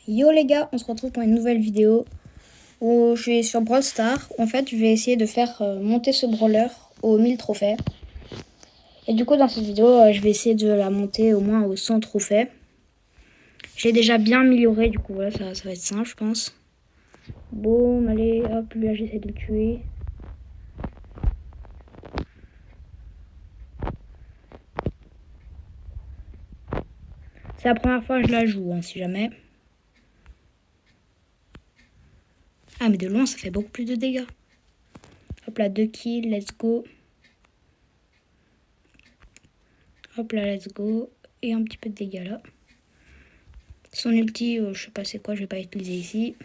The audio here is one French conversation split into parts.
Yo les gars, on se retrouve pour une nouvelle vidéo où je suis sur Brawl Stars. En fait, je vais essayer de faire monter ce brawler aux 1000 trophées. Et du coup, dans cette vidéo, je vais essayer de la monter au moins aux 100 trophées. J'ai déjà bien amélioré, du coup, voilà, ça va être simple, je pense. Boum, allez, hop, lui, là, j'essaie de le tuer. C'est la première fois que je la joue, hein, si jamais. Ah, mais de loin, ça fait beaucoup plus de dégâts. Hop là, 2 kills, let's go. Hop là, let's go. Et un petit peu de dégâts là. Son ulti, je sais pas c'est quoi, je vais pas utiliser ici.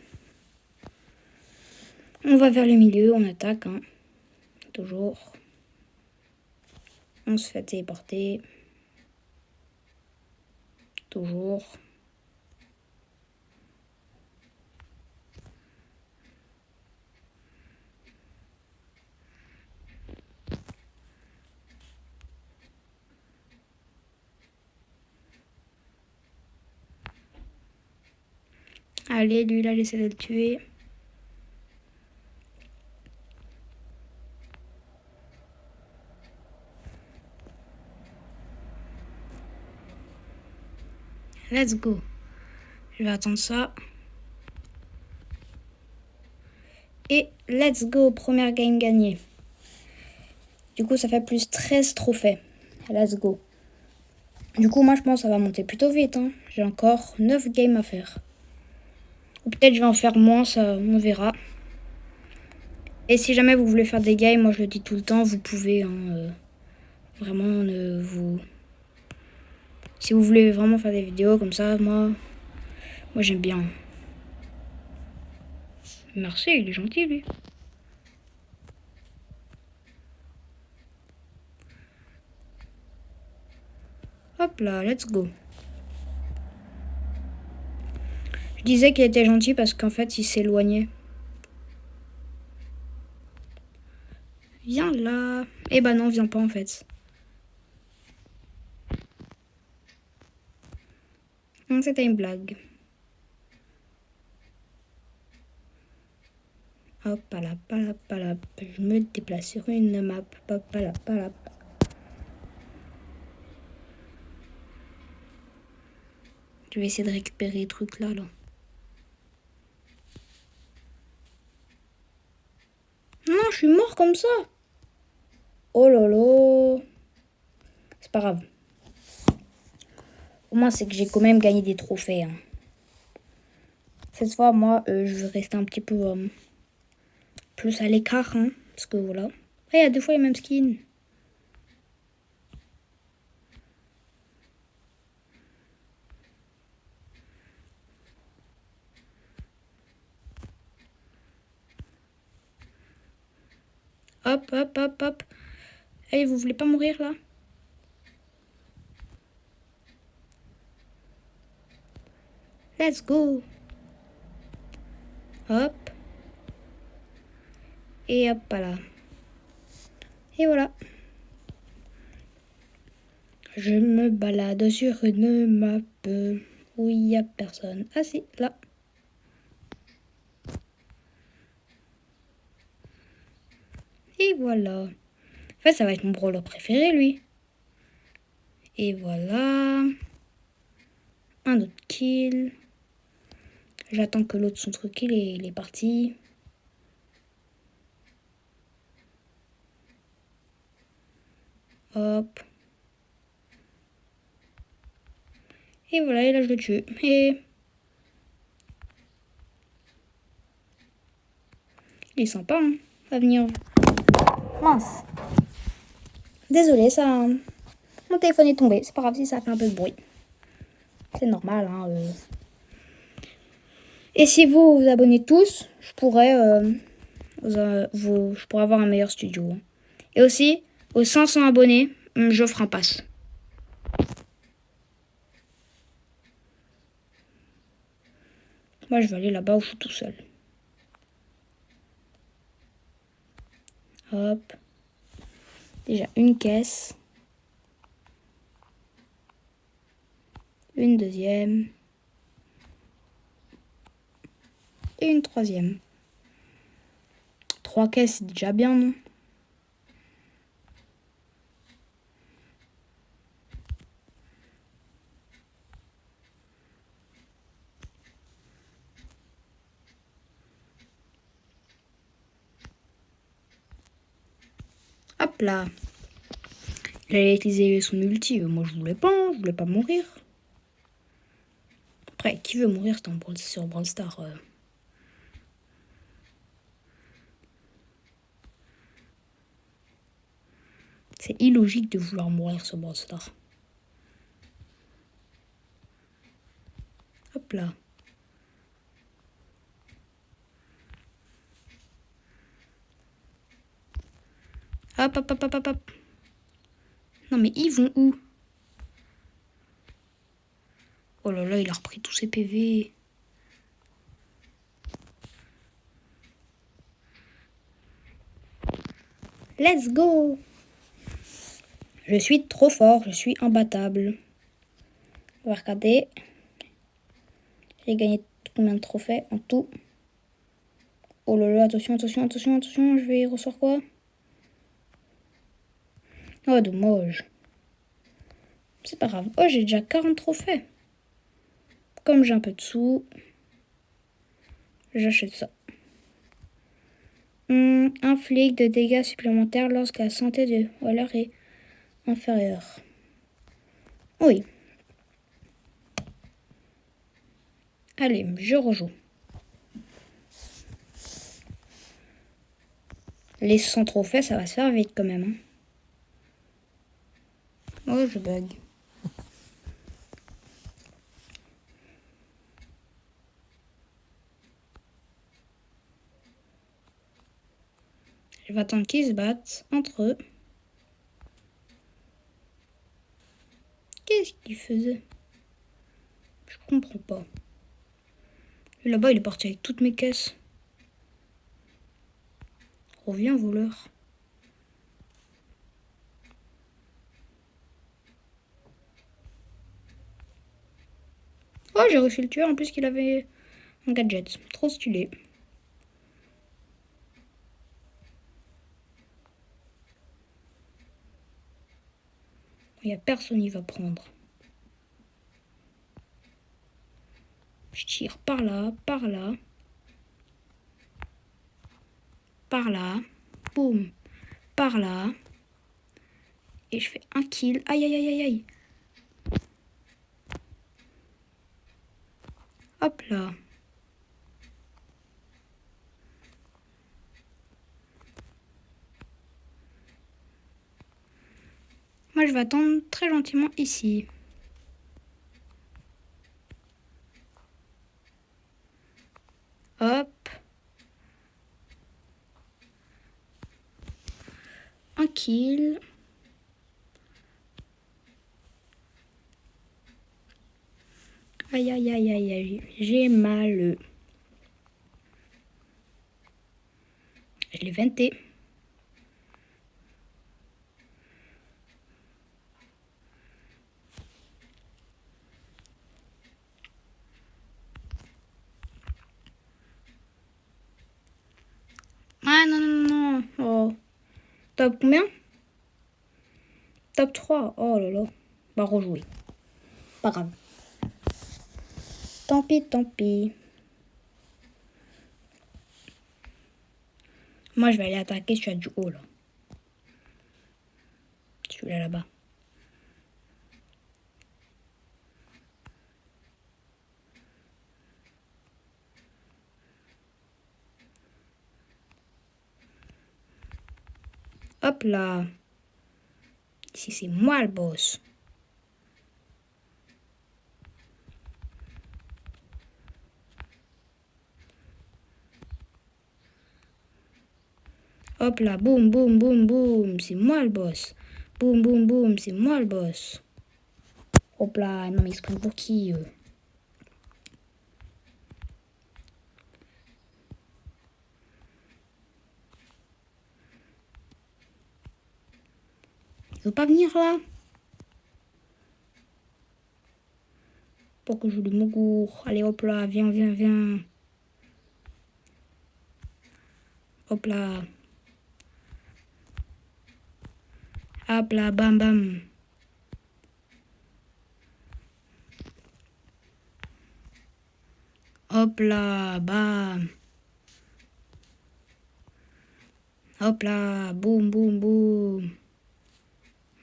On va vers le milieu, on attaque, hein. Toujours. On se fait téléporter. Toujours. Allez, lui là, j'essaie de le tuer. Let's go. Je vais attendre ça. Et let's go, première game gagnée. Du coup, ça fait plus 13 trophées. Let's go. Du coup, moi, je pense que ça va monter plutôt vite, hein. J'ai encore 9 games à faire. Ou peut-être je vais en faire moins, ça, on verra. Et si jamais vous voulez faire des games, moi je le dis tout le temps, vous pouvez, hein, vraiment, si vous voulez vraiment faire des vidéos comme ça, moi j'aime bien. Merci, il est gentil, lui. Hop là, let's go. Je disais qu'il était gentil parce qu'en fait, il s'éloignait. Viens là. Eh ben non, viens pas en fait. C'était une blague. Hop là, palap, palap. Je me déplace sur une map. Hop là, palap. Je vais essayer de récupérer les trucs là. Non, je suis mort comme ça. Oh lolo. C'est pas grave. Au moins, c'est que j'ai quand même gagné des trophées. Hein. Cette fois, moi, je vais rester un petit peu plus à l'écart. Hein, parce que voilà. Il y a 2 fois les mêmes skins. Hop, hop, hop, hop. Hey, vous voulez pas mourir là? Let's go. Hop. Et hop là. Et voilà. Je me balade sur une map où il n'y a personne. Ah si, là. Et voilà. En fait, ça va être mon brawler préféré, lui. Et voilà. Un autre kill. J'attends que l'autre son truc il est parti. Hop. Et voilà, et là je le tue. Et il est sympa, hein, à venir. Mince. Désolé, ça. Mon téléphone est tombé. C'est pas grave si ça fait un peu de bruit. C'est normal, hein. Et si vous vous abonnez tous, je pourrais avoir un meilleur studio. Hein. Et aussi, aux 500 abonnés, j'offre un pass. Moi, je vais aller là-bas où je suis tout seul. Hop. Déjà une caisse. Une deuxième. et une troisième. 3 caisses, c'est déjà bien, non? Hop là. Il allait utiliser son ulti. Moi, je voulais pas. Je voulais pas mourir. Après, qui veut mourir sur Brawl Stars C'est illogique de vouloir mourir sur Brawl Stars. Hop là. Hop, hop, hop, hop, hop, hop. Non, mais ils vont où? Oh là là, il a repris tous ses PV. Let's go! Je suis trop fort, je suis imbattable. On va regarder. J'ai gagné combien de trophées en tout? Oh là là, attention, attention, attention, attention, je vais recevoir quoi? Oh, dommage. C'est pas grave. Oh, j'ai déjà 40 trophées. Comme j'ai un peu de sous, j'achète ça. Inflige de dégâts supplémentaires lorsque la santé de voleur est inférieure. Oui. Allez, je rejoue. Les 100 trophées, ça va se faire vite quand même. Oh, je bug. Je vais attendre qu'ils se battent entre eux. Qu'est-ce qu'il faisait? Je comprends pas. Et là-bas, il est parti avec toutes mes caisses. Reviens, voleur. Oh, j'ai réussi à le tuer en plus qu'il avait un gadget. Trop stylé. Il n'y a personne qui va prendre. Je tire par là, par là. Par là. Boum. Par là. Et je fais un kill. Aïe, aïe, aïe, aïe, aïe. Hop là. Moi, je vais attendre très gentiment ici. Hop. Un kill. Aïe, aïe, aïe, aïe, aïe. J'ai mal. Je l'ai venté. Ah non, non, non. Oh. Top combien? Top 3. Oh là là. Bah rejouer. Pas grave. Tant pis, tant pis. Moi, je vais aller attaquer celui du haut là. Celui-là là-bas. Hop là. Ici, c'est moi le boss. Hop là, boum, boum, boum, boum. C'est moi le boss. Boum, boum, boum, c'est moi le boss. Hop là, non mais ils se prennent pour qui eux? Ils veulent pas venir là? Pour que je joue le Mogour. Allez hop là, viens, viens, viens. Hop là. Hop là, bam bam. Hop là, bam. Hop là, boum boum boum.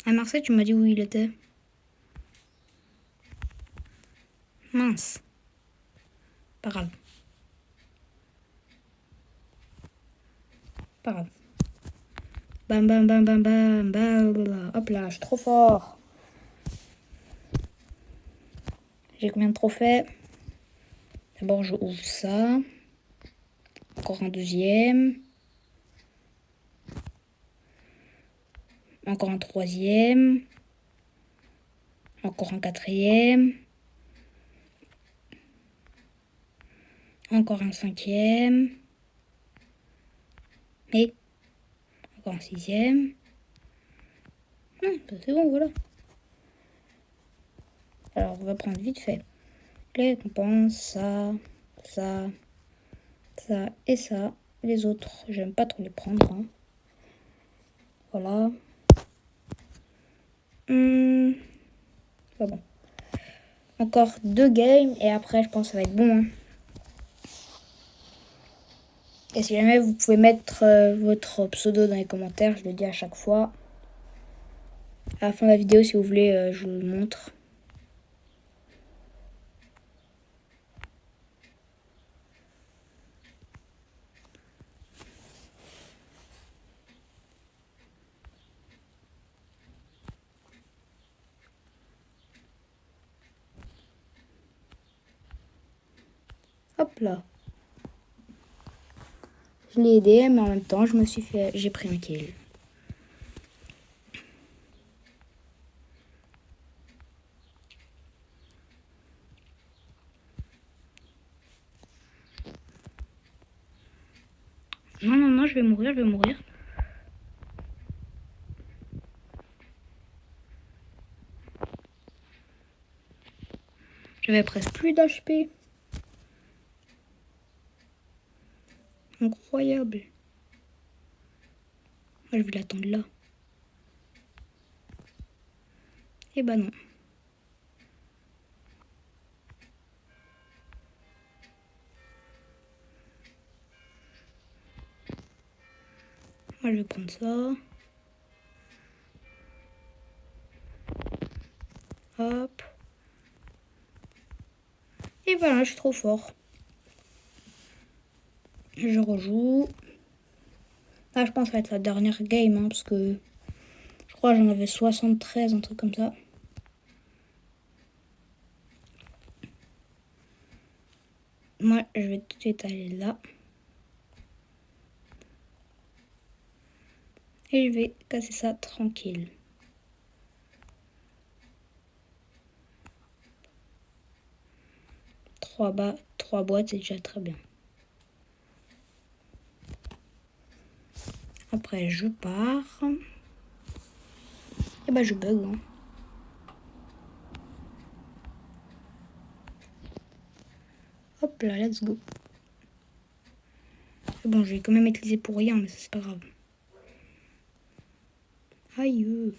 Ah Marseille, tu m'as dit où il était. Mince. Pas grave. Pas grave. Bam bam bam bam bam bam. Hop là, je suis trop fort. J'ai combien de trophées? D'abord, je ouvre ça. Encore un deuxième. Encore un troisième. Encore un quatrième. Encore un cinquième. Et encore un sixième. C'est bon, voilà. Alors, on va prendre vite fait les récompenses, ça et ça. Les autres, j'aime pas trop les prendre. Hein. Voilà. Pas bon. Encore 2 games et après, je pense que ça va être bon. Hein. Et si jamais vous pouvez mettre votre pseudo dans les commentaires, je le dis à chaque fois. À la fin de la vidéo, si vous voulez, je vous le montre. Hop là. Je l'ai aidé, mais en même temps, j'ai pris un kill. Non, je vais mourir. J'avais presque plus d'HP. Incroyable. Moi, je vais l'attendre là. Eh ben non. Moi, je vais prendre ça. Hop. Et voilà, je suis trop fort. Je rejoue. Là, je pense que ça va être la dernière game, hein, parce que je crois que j'en avais 73, un truc comme ça. Moi, je vais tout de suite aller là. Et je vais casser ça tranquille. 3 boîtes, c'est déjà très bien. Après, je pars. Et bah, je bug. Hein. Hop là, let's go. Bon, je vais quand même utiliser pour rien, mais c'est pas grave. Aïe.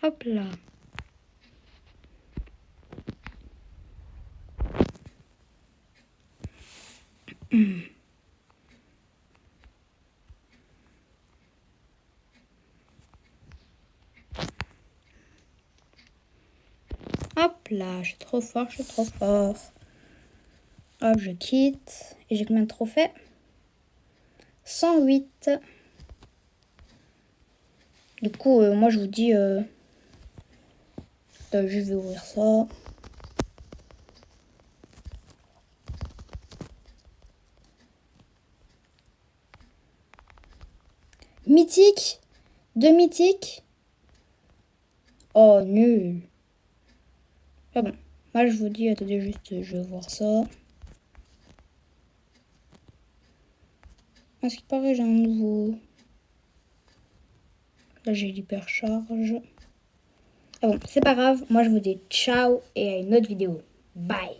Hop là. Hop là, je suis trop fort. Hop, je quitte. Et j'ai combien de trophées? 108. Du coup, moi je vous dis, je vais ouvrir ça. Mythique. 2 mythiques. Oh, nul. Ah bon. Moi je vous dis, attendez juste, je vais voir ça. À ce qui paraît, j'ai un nouveau. Là, j'ai l'hypercharge. Ah bon, c'est pas grave. Moi, je vous dis ciao et à une autre vidéo. Bye.